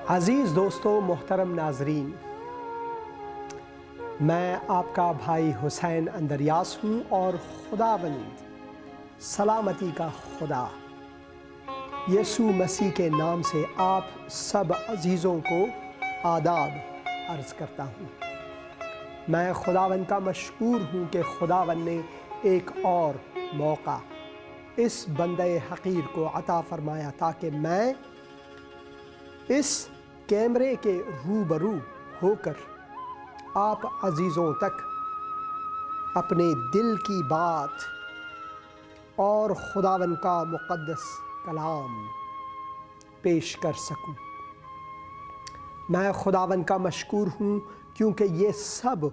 عزیز دوستوں، محترم ناظرین، میں آپ کا بھائی حسین اندریاس ہوں اور خداوند سلامتی کا خدا یسوع مسیح کے نام سے آپ سب عزیزوں کو آداب عرض کرتا ہوں۔ میں خداوند کا مشکور ہوں کہ خداوند نے ایک اور موقع اس بندہ حقیر کو عطا فرمایا تاکہ میں اس کیمرے کے روبرو ہو کر آپ عزیزوں تک اپنے دل کی بات اور خداوند کا مقدس کلام پیش کر سکوں۔ میں خداوند کا مشکور ہوں کیونکہ یہ سب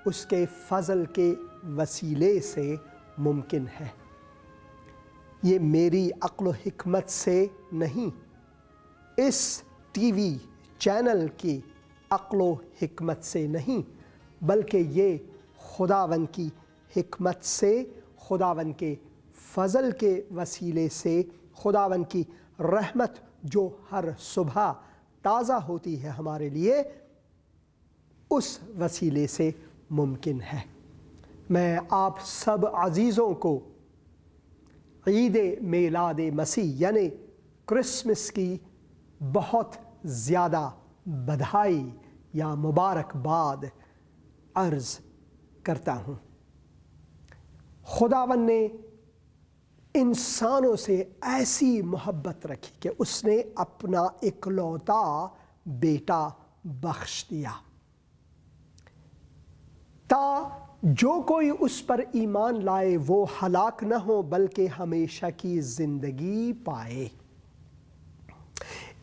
اس کے فضل کے وسیلے سے ممکن ہے۔ یہ میری عقل و حکمت سے نہیں، اس ٹی وی چینل کی عقل و حکمت سے نہیں، بلکہ یہ خداوند کی حکمت سے، خداوند کے فضل کے وسیلے سے، خداوند کی رحمت جو ہر صبح تازہ ہوتی ہے ہمارے لیے، اس وسیلے سے ممکن ہے۔ میں آپ سب عزیزوں کو عید میلاد مسیح یعنی کرسمس کی بہت زیادہ بدھائی یا مبارکباد عرض کرتا ہوں۔ خداوند نے انسانوں سے ایسی محبت رکھی کہ اس نے اپنا اکلوتا بیٹا بخش دیا تا جو کوئی اس پر ایمان لائے وہ ہلاک نہ ہو بلکہ ہمیشہ کی زندگی پائے۔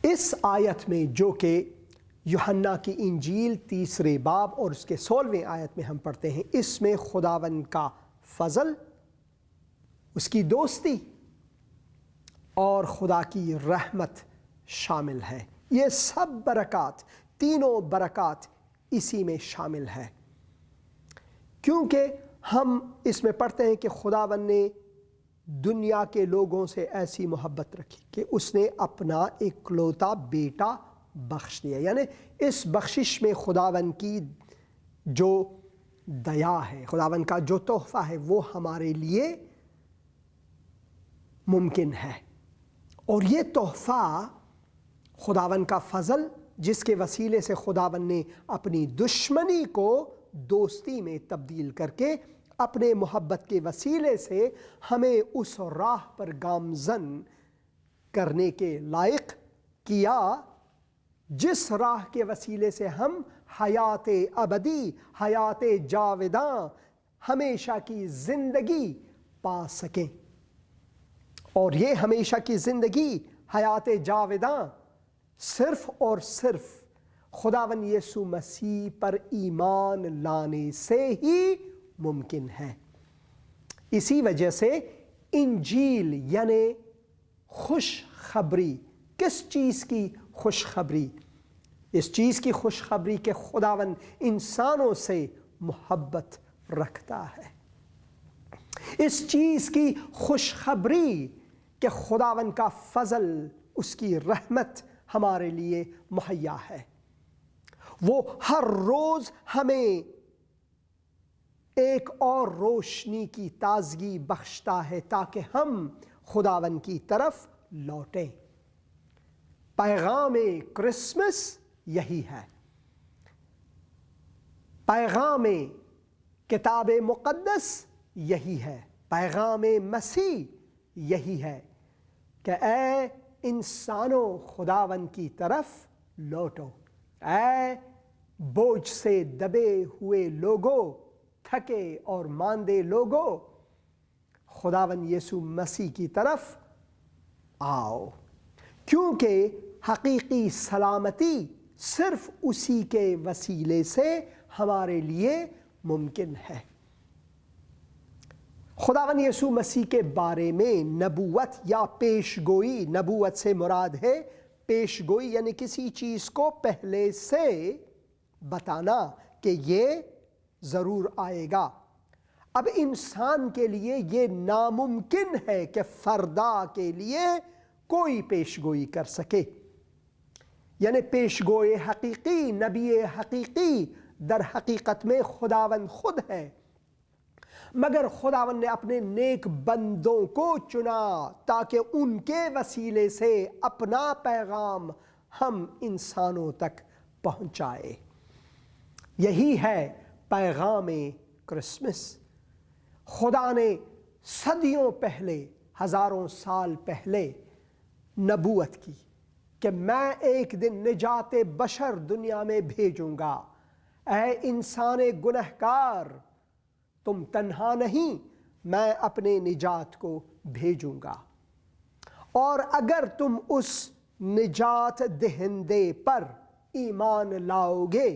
اس آیت میں جو کہ یوحنا کی انجیل 3 باب اور اس کے 16ویں آیت میں ہم پڑھتے ہیں، اس میں خداوند کا فضل، اس کی دوستی اور خدا کی رحمت شامل ہے۔ یہ سب برکات، تینوں برکات اسی میں شامل ہے، کیونکہ ہم اس میں پڑھتے ہیں کہ خداوند نے دنیا کے لوگوں سے ایسی محبت رکھی کہ اس نے اپنا اکلوتا بیٹا بخش دیا۔ یعنی اس بخشش میں خداوند کی جو دیا ہے، خداوند کا جو تحفہ ہے، وہ ہمارے لیے ممکن ہے۔ اور یہ تحفہ خداوند کا فضل، جس کے وسیلے سے خداوند نے اپنی دشمنی کو دوستی میں تبدیل کر کے اپنے محبت کے وسیلے سے ہمیں اس راہ پر گامزن کرنے کے لائق کیا جس راہ کے وسیلے سے ہم حیات ابدی، حیات جاوداں، ہمیشہ کی زندگی پا سکیں۔ اور یہ ہمیشہ کی زندگی، حیات جاوداں، صرف اور صرف خداوند یسوع مسیح پر ایمان لانے سے ہی ممکن ہے۔ اسی وجہ سے انجیل یعنی خوشخبری، کس چیز کی خوشخبری؟ اس چیز کی خوشخبری کہ خداوند انسانوں سے محبت رکھتا ہے۔ اس چیز کی خوشخبری کہ خداوند کا فضل، اس کی رحمت ہمارے لیے مہیا ہے۔ وہ ہر روز ہمیں ایک اور روشنی کی تازگی بخشتا ہے تاکہ ہم خداوند کی طرف لوٹیں۔ پیغام کرسمس یہی ہے، پیغام کتاب مقدس یہی ہے، پیغام مسیح یہی ہے کہ اے انسانوں، خداوند کی طرف لوٹو۔ اے بوجھ سے دبے ہوئے لوگوں، تھکے اور ماندے لوگوں، خداوند یسوع مسیح کی طرف آؤ، کیونکہ حقیقی سلامتی صرف اسی کے وسیلے سے ہمارے لیے ممکن ہے۔ خداوند یسوع مسیح کے بارے میں نبوت یا پیشگوئی، نبوت سے مراد ہے پیشگوئی، یعنی کسی چیز کو پہلے سے بتانا کہ یہ ضرور آئے گا۔ اب انسان کے لیے یہ ناممکن ہے کہ فردا کے لیے کوئی پیشگوئی کر سکے۔ یعنی پیشگوئے حقیقی، نبی حقیقی در حقیقت میں خداوند خود ہے، مگر خداوند نے اپنے نیک بندوں کو چنا تاکہ ان کے وسیلے سے اپنا پیغام ہم انسانوں تک پہنچائے۔ یہی ہے پیغام کرسمس۔ خدا نے صدیوں پہلے، ہزاروں سال پہلے نبوت کی کہ میں ایک دن نجات بشر دنیا میں بھیجوں گا۔ اے انسان گنہگار، تم تنہا نہیں، میں اپنے نجات کو بھیجوں گا، اور اگر تم اس نجات دہندے پر ایمان لاؤ گے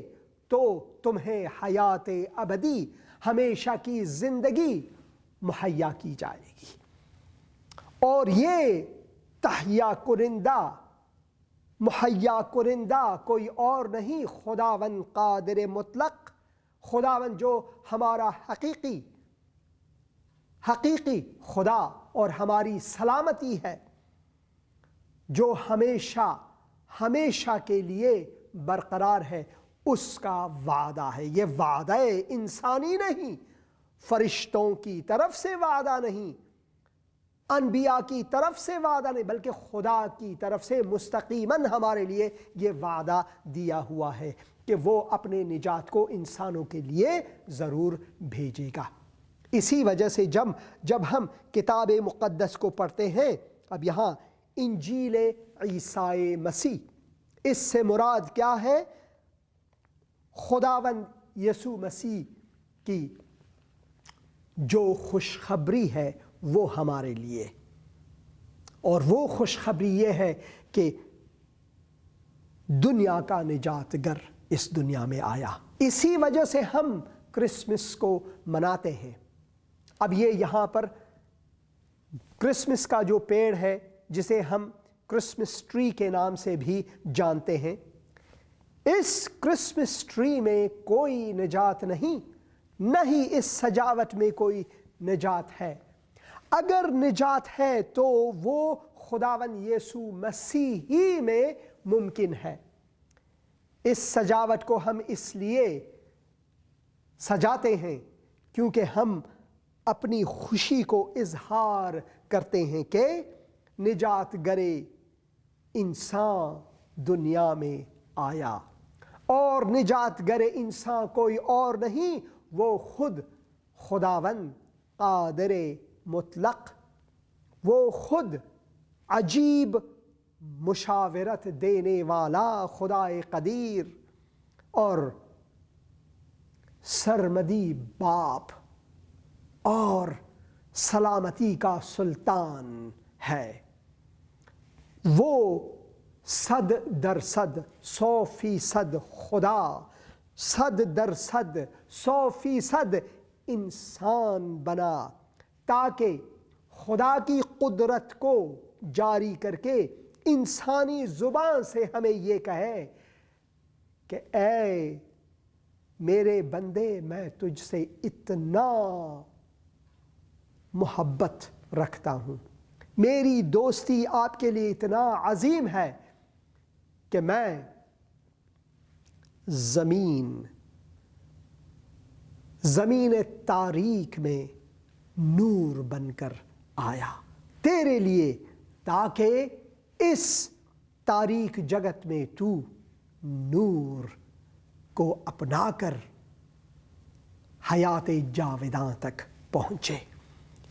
تو تمہیں حیات ابدی، ہمیشہ کی زندگی مہیا کی جائے گی۔ اور یہ تہیا کنندہ، مہیا کنندہ کوئی اور نہیں، خداوند قادر مطلق، خداوند جو ہمارا حقیقی خدا اور ہماری سلامتی ہے، جو ہمیشہ کے لیے برقرار ہے، اس کا وعدہ ہے۔ یہ وعدہ انسانی نہیں، فرشتوں کی طرف سے وعدہ نہیں، انبیاء کی طرف سے وعدہ نہیں، بلکہ خدا کی طرف سے مستقیماً ہمارے لیے یہ وعدہ دیا ہوا ہے کہ وہ اپنے نجات کو انسانوں کے لیے ضرور بھیجے گا۔ اسی وجہ سے جب ہم کتاب مقدس کو پڑھتے ہیں، اب یہاں انجیل عیسی مسیح، اس سے مراد کیا ہے؟ خداوند یسوع مسیح کی جو خوشخبری ہے وہ ہمارے لیے، اور وہ خوشخبری یہ ہے کہ دنیا کا نجات گر اس دنیا میں آیا۔ اسی وجہ سے ہم کرسمس کو مناتے ہیں۔ اب یہ یہاں پر کرسمس کا جو پیڑ ہے، جسے ہم کرسمس ٹری کے نام سے بھی جانتے ہیں، اس کرسمس ٹری میں کوئی نجات نہیں، نہ ہی اس سجاوٹ میں کوئی نجات ہے۔ اگر نجات ہے تو وہ خداوند یسوع مسیح ہی میں ممکن ہے۔ اس سجاوٹ کو ہم اس لیے سجاتے ہیں کیونکہ ہم اپنی خوشی کو اظہار کرتے ہیں کہ نجات گرے انسان دنیا میں آیا، اور نجات گرے انسان کوئی اور نہیں، وہ خود خداوند قادر مطلق، وہ خود عجیب مشاورت دینے والا خدائے قدیر اور سرمدی باپ اور سلامتی کا سلطان ہے۔ وہ 100% 100% خدا، 100% 100% انسان بنا تاکہ خدا کی قدرت کو جاری کر کے انسانی زبان سے ہمیں یہ کہے کہ اے میرے بندے، میں تجھ سے اتنا محبت رکھتا ہوں، میری دوستی آپ کے لیے اتنا عظیم ہے کہ میں زمین تاریک میں نور بن کر آیا تیرے لیے، تاکہ اس تاریک جگت میں تو نور کو اپنا کر حیات جاوداں تک پہنچے۔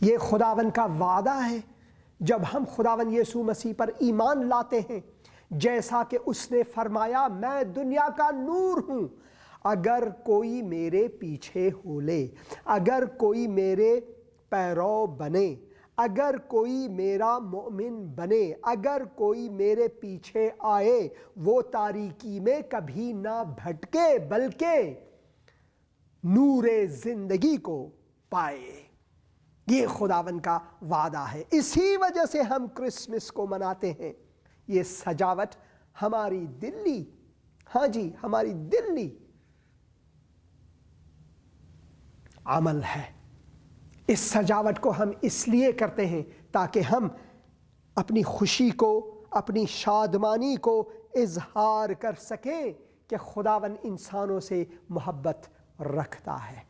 یہ خداوند کا وعدہ ہے۔ جب ہم خداوند یسوع مسیح پر ایمان لاتے ہیں، جیسا کہ اس نے فرمایا، میں دنیا کا نور ہوں، اگر کوئی میرے پیچھے ہو لے، اگر کوئی میرے پیرو بنے، اگر کوئی میرا مومن بنے، اگر کوئی میرے پیچھے آئے، وہ تاریکی میں کبھی نہ بھٹکے بلکہ نور زندگی کو پائے۔ یہ خداوند کا وعدہ ہے۔ اسی وجہ سے ہم کرسمس کو مناتے ہیں۔ یہ سجاوٹ ہماری دلی، ہاں جی، ہماری دلی عمل ہے۔ اس سجاوٹ کو ہم اس لیے کرتے ہیں تاکہ ہم اپنی خوشی کو، اپنی شادمانی کو اظہار کر سکیں کہ خداوند انسانوں سے محبت رکھتا ہے۔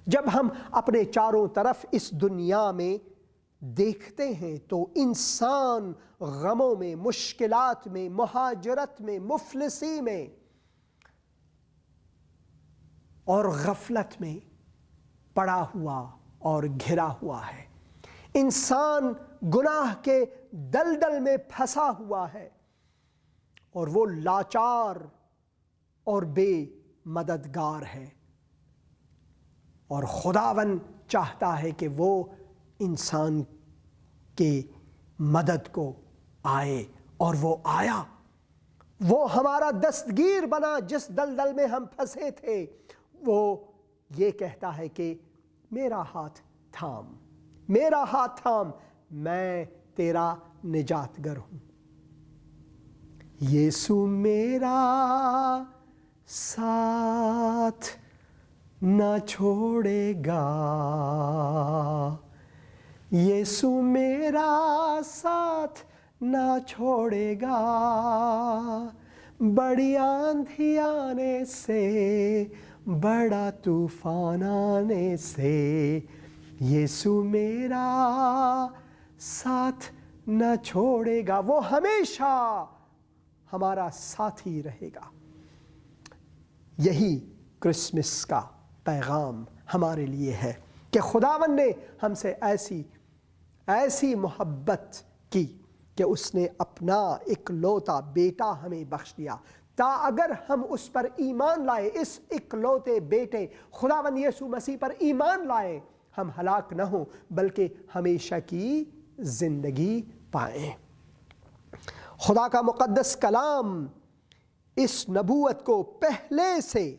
جب ہم اپنے چاروں طرف اس دنیا میں دیکھتے ہیں تو انسان غموں میں، مشکلات میں، مہاجرت میں، مفلسی میں اور غفلت میں پڑا ہوا اور گھرا ہوا ہے۔ انسان گناہ کے دلدل میں پھنسا ہوا ہے اور وہ لاچار اور بے مددگار ہے، اور خداوند چاہتا ہے کہ وہ انسان کے مدد کو آئے، اور وہ آیا۔ وہ ہمارا دستگیر بنا جس دلدل میں ہم پھنسے تھے۔ وہ یہ کہتا ہے کہ میرا ہاتھ تھام، میرا ہاتھ تھام، میں تیرا نجات گر ہوں۔ یسوع میرا ساتھ نہ چھوڑے گا، یسوع میرا ساتھ نہ چھوڑے گا، بڑی آندھی آنے سے، بڑا طوفان آنے سے، یسوع میرا ساتھ نہ چھوڑے گا۔ وہ ہمیشہ ہمارا ساتھی رہے گا۔ یہی کرسمس کا پیغام ہمارے لیے ہے کہ خداوند نے ہم سے ایسی محبت کی کہ اس نے اپنا اکلوتا بیٹا ہمیں بخش دیا، تا اگر ہم اس پر ایمان لائے، اس اکلوتے بیٹے خداوند یسوع مسیح پر ایمان لائے، ہم ہلاک نہ ہوں بلکہ ہمیشہ کی زندگی پائیں۔ خدا کا مقدس کلام اس نبوت کو پہلے سے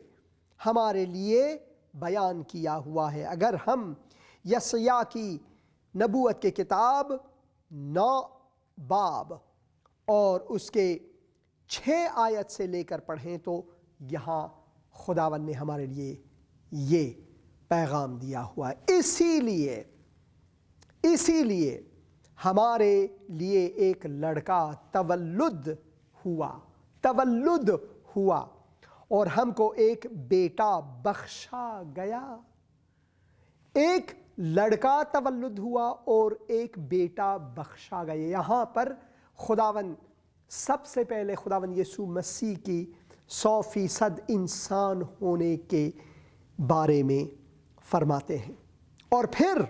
ہمارے لیے بیان کیا ہوا ہے۔ اگر ہم یسیاہ کی نبوت کی کتاب 9 باب اور اس کے 6 آیت سے لے کر پڑھیں تو یہاں خداوند نے ہمارے لیے یہ پیغام دیا ہوا ہے۔ اسی لیے ہمارے لیے ایک لڑکا تولد ہوا اور ہم کو ایک بیٹا بخشا گیا۔ ایک لڑکا تولد ہوا اور ایک بیٹا بخشا گیا۔ یہاں پر خداوند سب سے پہلے خداوند یسوع مسیح کی 100% انسان ہونے کے بارے میں فرماتے ہیں، اور پھر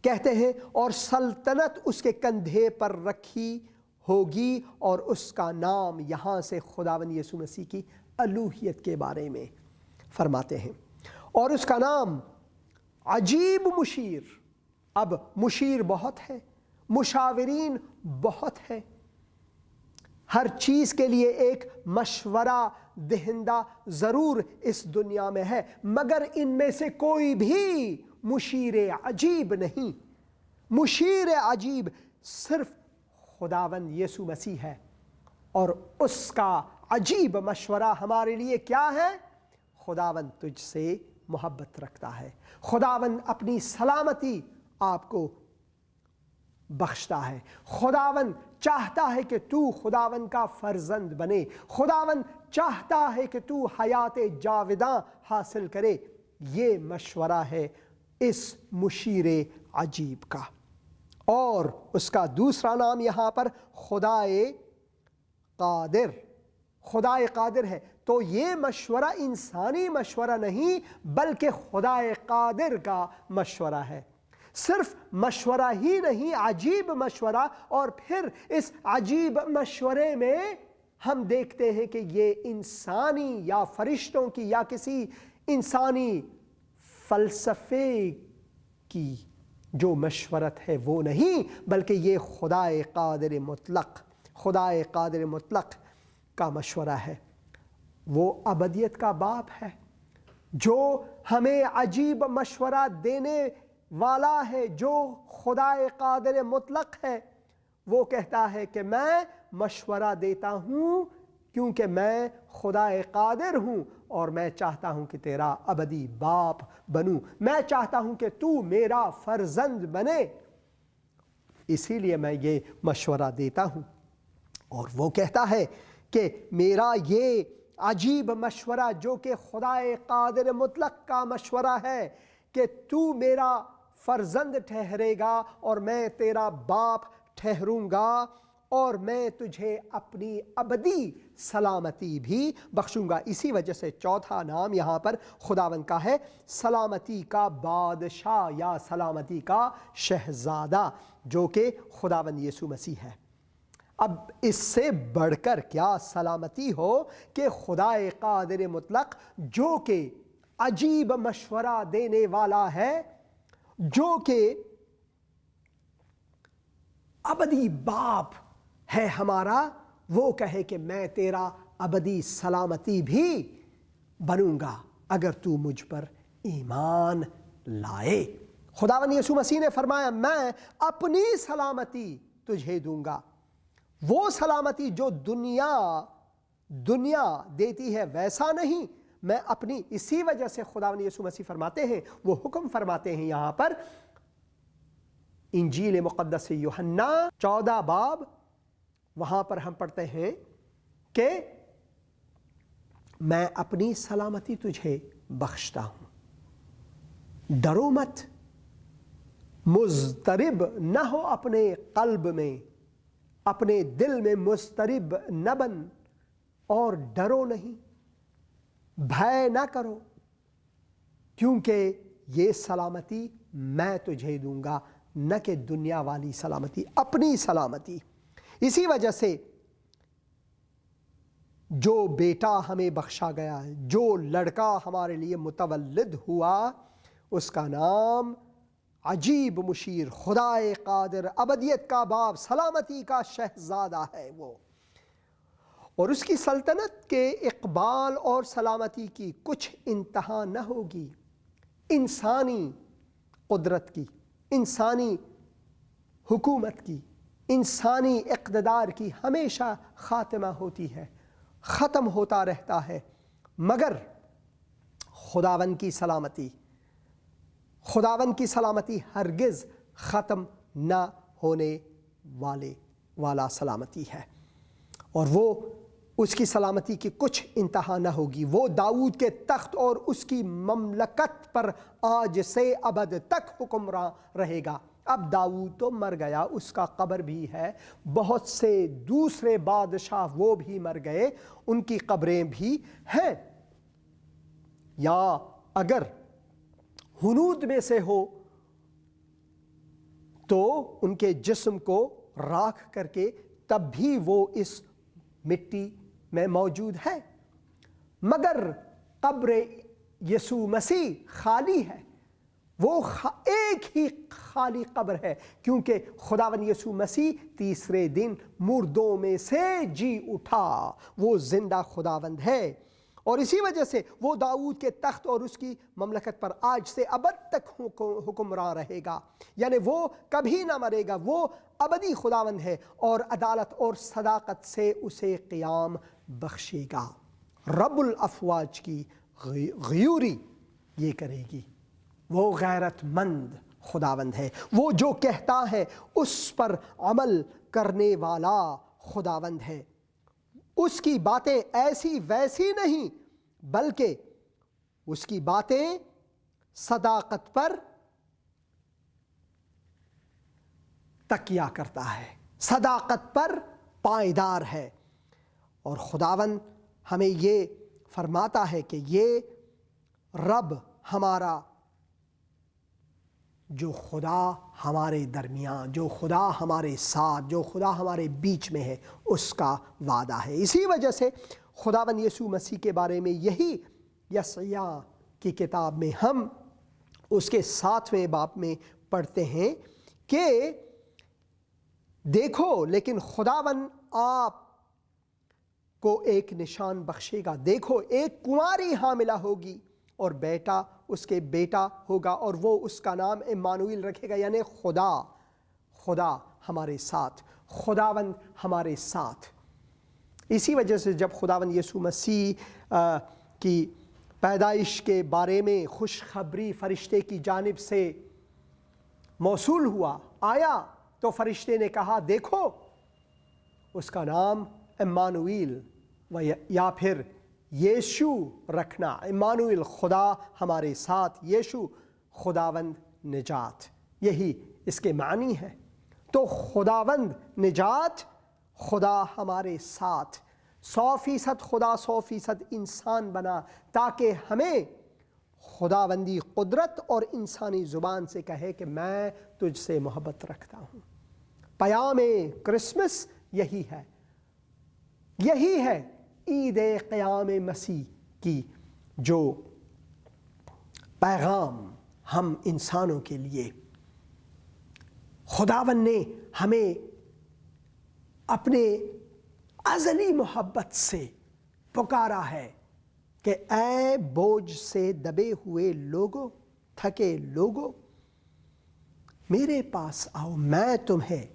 کہتے ہیں اور سلطنت اس کے کندھے پر رکھی ہوگی، اور اس کا نام، یہاں سے خداوند یسوع مسیح کی الوہیت کے بارے میں فرماتے ہیں، اور اس کا نام عجیب مشیر۔ اب مشیر بہت ہے، مشاورین بہت ہے، ہر چیز کے لیے ایک مشورہ دہندہ ضرور اس دنیا میں ہے، مگر ان میں سے کوئی بھی مشیر عجیب نہیں۔ مشیر عجیب صرف خداوند یسوع مسیح ہے، اور اس کا عجیب مشورہ ہمارے لیے کیا ہے؟ خداوند تجھ سے محبت رکھتا ہے، خداوند اپنی سلامتی آپ کو بخشتا ہے، خداوند چاہتا ہے کہ تو خداوند کا فرزند بنے، خداوند چاہتا ہے کہ تو حیات جاوداں حاصل کرے۔ یہ مشورہ ہے اس مشیر عجیب کا، اور اس کا دوسرا نام یہاں پر خدائے قادر ہے۔ تو یہ مشورہ انسانی مشورہ نہیں بلکہ خدائے قادر کا مشورہ ہے۔ صرف مشورہ ہی نہیں، عجیب مشورہ، اور پھر اس عجیب مشورے میں ہم دیکھتے ہیں کہ یہ انسانی یا فرشتوں کی یا کسی انسانی فلسفے کی جو مشورت ہے وہ نہیں، بلکہ یہ خدائے قادر مطلق کا مشورہ ہے۔ وہ ابدیت کا باپ ہے جو ہمیں عجیب مشورہ دینے والا ہے، جو خدائے قادر مطلق ہے۔ وہ کہتا ہے کہ میں مشورہ دیتا ہوں کیونکہ میں خدائے قادر ہوں، اور میں چاہتا ہوں کہ تیرا ابدی باپ بنوں، میں چاہتا ہوں کہ تو میرا فرزند بنے۔ اسی لیے میں یہ مشورہ دیتا ہوں۔ اور وہ کہتا ہے کہ میرا یہ عجیب مشورہ جو کہ خدا قادر مطلق کا مشورہ ہے کہ تو میرا فرزند ٹھہرے گا اور میں تیرا باپ ٹھہروں گا اور میں تجھے اپنی ابدی سلامتی بھی بخشوں گا۔ اسی وجہ سے چوتھا نام یہاں پر خداوند کا ہے سلامتی کا بادشاہ یا سلامتی کا شہزادہ، جو کہ خداوند یسوع مسیح ہے۔ اب اس سے بڑھ کر کیا سلامتی ہو کہ خدا قادر مطلق جو کہ عجیب مشورہ دینے والا ہے، جو کہ ابدی باپ ہے ہمارا، وہ کہے کہ میں تیرا ابدی سلامتی بھی بنوں گا اگر تو مجھ پر ایمان لائے۔ خداوند یسوع مسیح نے فرمایا میں اپنی سلامتی تجھے دوں گا، وہ سلامتی جو دنیا دیتی ہے ویسا نہیں، میں اپنی۔ اسی وجہ سے خداوند یسوع مسیح فرماتے ہیں، وہ حکم فرماتے ہیں یہاں پر انجیل مقدس یوحنا 14 باب، وہاں پر ہم پڑھتے ہیں کہ میں اپنی سلامتی تجھے بخشتا ہوں، ڈرو مت، مضطرب نہ ہو اپنے قلب میں، اپنے دل میں مضطرب نہ بن اور ڈرو نہیں، بھے نہ کرو، کیونکہ یہ سلامتی میں تجھے دوں گا، نہ کہ دنیا والی سلامتی، اپنی سلامتی۔ اسی وجہ سے جو بیٹا ہمیں بخشا گیا، جو لڑکا ہمارے لیے متولد ہوا، اس کا نام عجیب مشیر، خدا قادر، ابدیت کا باپ، سلامتی کا شہزادہ ہے وہ، اور اس کی سلطنت کے اقبال اور سلامتی کی کچھ انتہا نہ ہوگی۔ انسانی قدرت کی، انسانی حکومت کی، انسانی اقتدار کی ہمیشہ خاتمہ ہوتی ہے، ختم ہوتا رہتا ہے، مگر خداوند کی سلامتی، خداوند کی سلامتی ہرگز ختم نہ ہونے والا سلامتی ہے، اور وہ اس کی سلامتی کی کچھ انتہا نہ ہوگی۔ وہ داؤد کے تخت اور اس کی مملکت پر آج سے ابد تک حکمراں رہے گا۔ اب داؤد تو مر گیا، اس کا قبر بھی ہے، بہت سے دوسرے بادشاہ وہ بھی مر گئے، ان کی قبریں بھی ہیں، یا اگر ہنود میں سے ہو تو ان کے جسم کو راکھ کر کے تب بھی وہ اس مٹی میں موجود ہے، مگر قبر یسوع مسیح خالی ہے، وہ ایک ہی خالی قبر ہے، کیونکہ خداوند یسوع مسیح تیسرے دن مردوں میں سے جی اٹھا، وہ زندہ خداوند ہے، اور اسی وجہ سے وہ داؤد کے تخت اور اس کی مملکت پر آج سے ابد تک حکمراں رہے گا، یعنی وہ کبھی نہ مرے گا، وہ ابدی خداوند ہے، اور عدالت اور صداقت سے اسے قیام بخشے گا۔ رب الافواج کی غیوری یہ کرے گی، وہ غیرت مند خداوند ہے، وہ جو کہتا ہے اس پر عمل کرنے والا خداوند ہے، اس کی باتیں ایسی ویسی نہیں، بلکہ اس کی باتیں صداقت پر تکیہ کرتا ہے، صداقت پر پائیدار ہے، اور خداوند ہمیں یہ فرماتا ہے کہ یہ رب ہمارا، جو خدا ہمارے درمیان، جو خدا ہمارے ساتھ، جو خدا ہمارے بیچ میں ہے، اس کا وعدہ ہے۔ اسی وجہ سے خداوند یسوع مسیح کے بارے میں یہی یسعیاہ کی کتاب میں ہم اس کے 7ویں باب میں پڑھتے ہیں کہ دیکھو لیکن خداوند آپ کو ایک نشان بخشے گا، دیکھو ایک کنواری حاملہ ہوگی اور بیٹا اس کے بیٹا ہوگا، اور وہ اس کا نام امانویل رکھے گا، یعنی خدا ہمارے ساتھ، خداوند ہمارے ساتھ۔ اسی وجہ سے جب خداوند یسوع مسیح کی پیدائش کے بارے میں خوشخبری فرشتے کی جانب سے موصول ہوا، آیا تو فرشتے نے کہا دیکھو اس کا نام امانویل یا پھر یشوع رکھنا۔ امانویل خدا ہمارے ساتھ، یشوع خداوند نجات، یہی اس کے معنی ہے۔ تو خداوند نجات، خدا ہمارے ساتھ، 100% خدا 100% انسان بنا تاکہ ہمیں خداوندی قدرت اور انسانی زبان سے کہے کہ میں تجھ سے محبت رکھتا ہوں۔ پیام کرسمس یہی ہے، یہی ہے عید قیام مسیح کی جو پیغام ہم انسانوں کے لیے خداوند نے ہمیں اپنے ازلی محبت سے پکارا ہے کہ اے بوجھ سے دبے ہوئے لوگو، تھکے لوگو، میرے پاس آؤ، میں تمہیں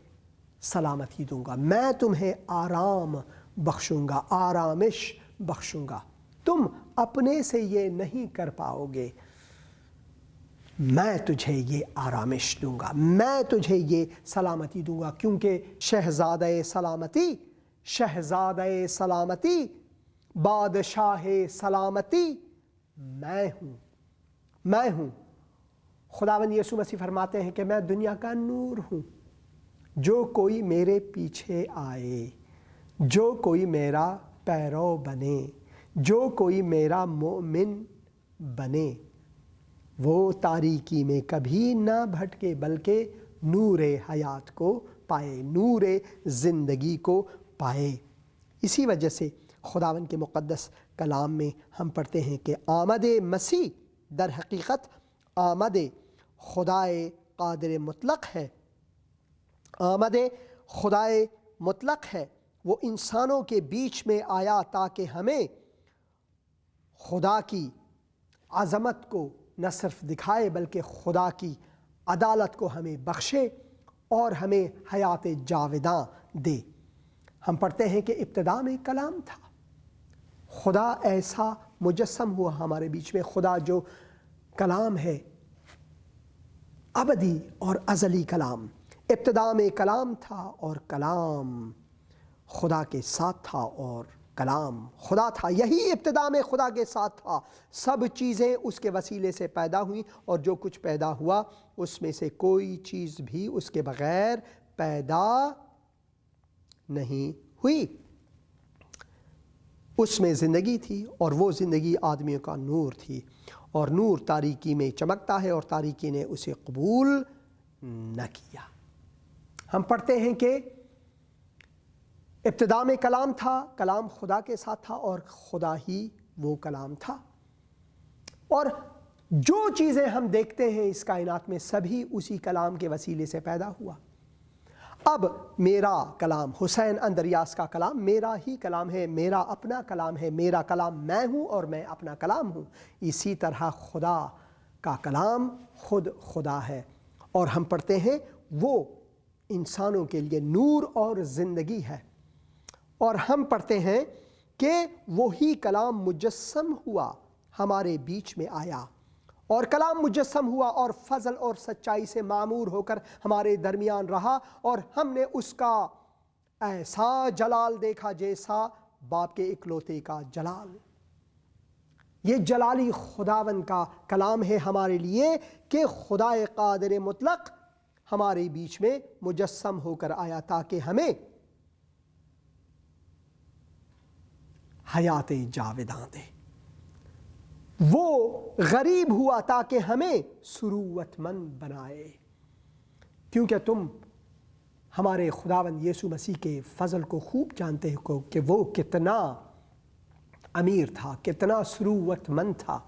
سلامتی دوں گا، میں تمہیں آرام بخشوں گا، آرامش بخشوں گا۔ تم اپنے سے یہ نہیں کر پاؤ گے، میں تجھے یہ آرامش دوں گا، میں تجھے یہ سلامتی دوں گا، کیونکہ شہزادہ سلامتی، شہزادہ سلامتی، بادشاہ سلامتی میں ہوں، میں ہوں۔ خداوند یسوع مسیح فرماتے ہیں کہ میں دنیا کا نور ہوں، جو کوئی میرے پیچھے آئے، جو کوئی میرا پیرو بنے، جو کوئی میرا مومن بنے، وہ تاریکی میں کبھی نہ بھٹکے بلکہ نور حیات کو پائے، نور زندگی کو پائے۔ اسی وجہ سے خداوند کے مقدس کلام میں ہم پڑھتے ہیں کہ آمد مسیح در حقیقت آمد خدائے قادر مطلق ہے، آمد خدائے مطلق ہے۔ وہ انسانوں کے بیچ میں آیا تاکہ ہمیں خدا کی عظمت کو نہ صرف دکھائے بلکہ خدا کی عدالت کو ہمیں بخشے اور ہمیں حیات جاوداں دے۔ ہم پڑھتے ہیں کہ ابتدا میں کلام تھا، خدا ایسا مجسم ہوا ہمارے بیچ میں۔ خدا جو کلام ہے، ابدی اور ازلی کلام، ابتدا میں کلام تھا اور کلام خدا کے ساتھ تھا اور کلام خدا تھا۔ یہی ابتدا میں خدا کے ساتھ تھا، سب چیزیں اس کے وسیلے سے پیدا ہوئیں اور جو کچھ پیدا ہوا اس میں سے کوئی چیز بھی اس کے بغیر پیدا نہیں ہوئی۔ اس میں زندگی تھی اور وہ زندگی آدمیوں کا نور تھی، اور نور تاریکی میں چمکتا ہے اور تاریکی نے اسے قبول نہ کیا۔ ہم پڑھتے ہیں کہ ابتدا میں کلام تھا، کلام خدا کے ساتھ تھا اور خدا ہی وہ کلام تھا، اور جو چیزیں ہم دیکھتے ہیں اس کائنات میں سبھی اسی کلام کے وسیلے سے پیدا ہوا۔ اب میرا کلام، حسین اندریاس کا کلام میرا ہی کلام ہے، میرا اپنا کلام ہے، میرا کلام میں ہوں اور میں اپنا کلام ہوں۔ اسی طرح خدا کا کلام خود خدا ہے، اور ہم پڑھتے ہیں وہ انسانوں کے لیے نور اور زندگی ہے۔ اور ہم پڑھتے ہیں کہ وہی کلام مجسم ہوا، ہمارے بیچ میں آیا، اور کلام مجسم ہوا اور فضل اور سچائی سے معمور ہو کر ہمارے درمیان رہا، اور ہم نے اس کا ایسا جلال دیکھا جیسا باپ کے اکلوتے کا جلال۔ یہ جلالی خداوند کا کلام ہے ہمارے لیے کہ خدائے قادر مطلق ہمارے بیچ میں مجسم ہو کر آیا تاکہ ہمیں حیات جاوداں دے۔ وہ غریب ہوا تاکہ ہمیں ثروت مند بنائے، کیونکہ تم ہمارے خداوند یسوع مسیح کے فضل کو خوب جانتے ہو کہ وہ کتنا امیر تھا، کتنا ثروت مند تھا،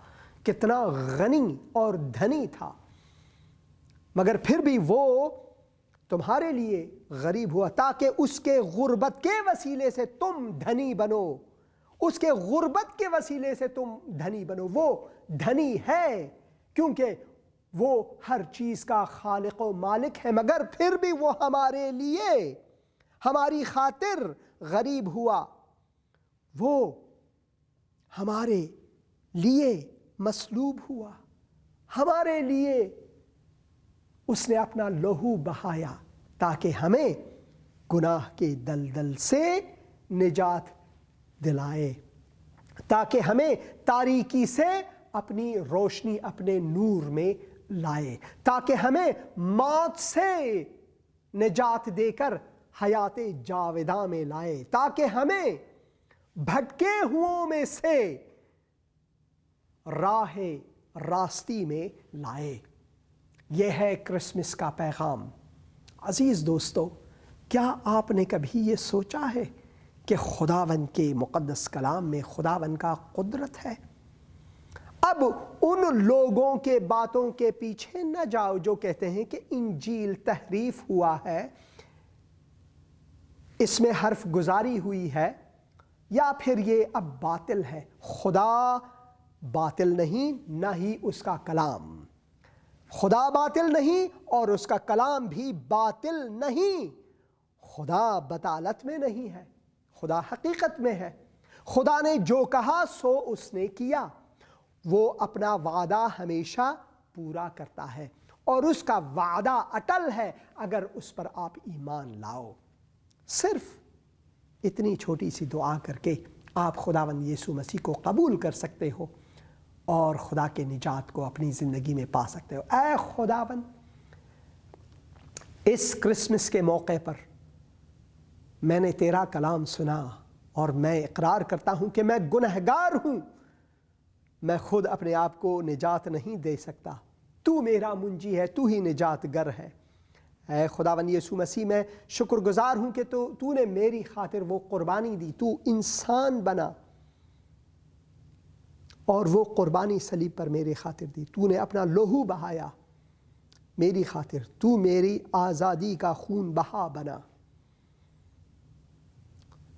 کتنا غنی اور دھنی تھا، مگر پھر بھی وہ تمہارے لیے غریب ہوا تاکہ اس کے غربت کے وسیلے سے تم دھنی بنو، اس کے غربت کے وسیلے سے تم دھنی بنو۔ وہ دھنی ہے کیونکہ وہ ہر چیز کا خالق و مالک ہے، مگر پھر بھی وہ ہمارے لیے، ہماری خاطر غریب ہوا، وہ ہمارے لیے مصلوب ہوا، ہمارے لیے اس نے اپنا لہو بہایا تاکہ ہمیں گناہ کے دلدل سے نجات دلائے، تاکہ ہمیں تاریکی سے اپنی روشنی اپنے نور میں لائے، تاکہ ہمیں موت سے نجات دے کر حیات جاوداں میں لائے، تاکہ ہمیں بھٹکے ہوں میں سے راہ راستی میں لائے۔ یہ ہے کرسمس کا پیغام۔ عزیز دوستو، کیا آپ نے کبھی یہ سوچا ہے کہ خداوند کے مقدس کلام میں خداوند کا قدرت ہے؟ اب ان لوگوں کے باتوں کے پیچھے نہ جاؤ جو کہتے ہیں کہ انجیل تحریف ہوا ہے، اس میں حرف گزاری ہوئی ہے، یا پھر یہ اب باطل ہے۔ خدا باطل نہیں، نہ ہی اس کا کلام۔ خدا باطل نہیں اور اس کا کلام بھی باطل نہیں۔ خدا بطالت میں نہیں ہے، خدا حقیقت میں ہے۔ خدا نے جو کہا سو اس نے کیا۔ وہ اپنا وعدہ ہمیشہ پورا کرتا ہے، اور اس کا وعدہ اٹل ہے اگر اس پر آپ ایمان لاؤ۔ صرف اتنی چھوٹی سی دعا کر کے آپ خداوند یسوع مسیح کو قبول کر سکتے ہو اور خدا کے نجات کو اپنی زندگی میں پا سکتے ہو۔ اے خداوند، اس کرسمس کے موقع پر میں نے تیرا کلام سنا اور میں اقرار کرتا ہوں کہ میں گنہگار ہوں، میں خود اپنے آپ کو نجات نہیں دے سکتا، تو میرا منجی ہے، تو ہی نجات گر ہے۔ اے خداوند یسوع مسیح، میں شکر گزار ہوں کہ تو نے میری خاطر وہ قربانی دی، تو انسان بنا اور وہ قربانی صلیب پر میری خاطر دی، تو نے اپنا لہو بہایا میری خاطر، تو میری آزادی کا خون بہا بنا،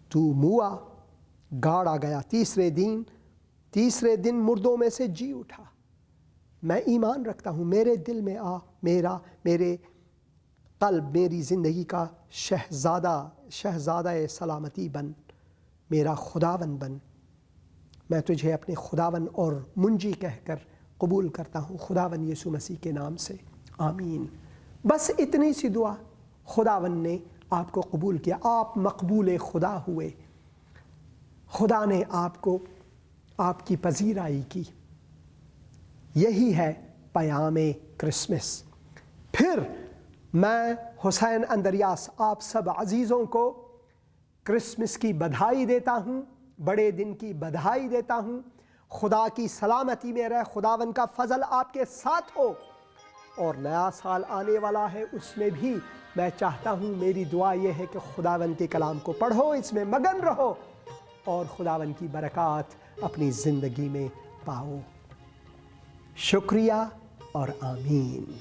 تو موا گاڑا گیا، تیسرے دن مردوں میں سے جی اٹھا۔ میں ایمان رکھتا ہوں، میرے دل میں آ، میرے قلب، میری زندگی کا شہزادہ سلامتی بن، میرا خداوند بن۔ میں تجھے اپنے خداوند اور منجی کہہ کر قبول کرتا ہوں خداوند یسوع مسیح کے نام سے، آمین۔ بس اتنی سی دعا، خداوند نے آپ کو قبول کیا، آپ مقبول خدا ہوئے، خدا نے آپ کو آپ کی پذیرائی کی۔ یہی ہے پیام کرسمس۔ پھر میں حسین اندریاس آپ سب عزیزوں کو کرسمس کی بدھائی دیتا ہوں، بڑے دن کی بدھائی دیتا ہوں۔ خدا کی سلامتی میں رہے، خداوند کا فضل آپ کے ساتھ ہو، اور نیا سال آنے والا ہے، اس میں بھی میں چاہتا ہوں، میری دعا یہ ہے کہ خداوند کے کلام کو پڑھو، اس میں مگن رہو اور خداوند کی برکات اپنی زندگی میں پاؤ۔ شکریہ اور آمین۔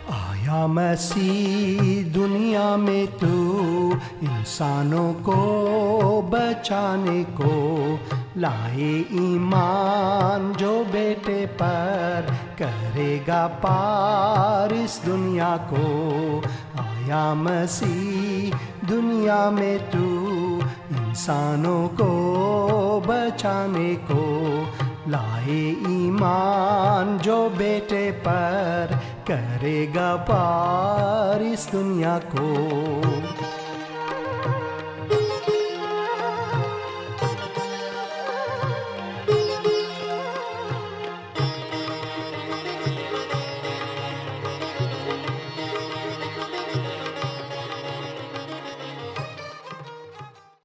آیا مسیح دنیا میں تو انسانوں کو بچانے کو، لائے ایمان جو بیٹے پر کرے گا پار اس دنیا کو۔ آیا مسیح دنیا میں تو انسانوں کو بچانے کو، لائے ایمان جو بیٹے پر کرے گا پار اس دنیا کو۔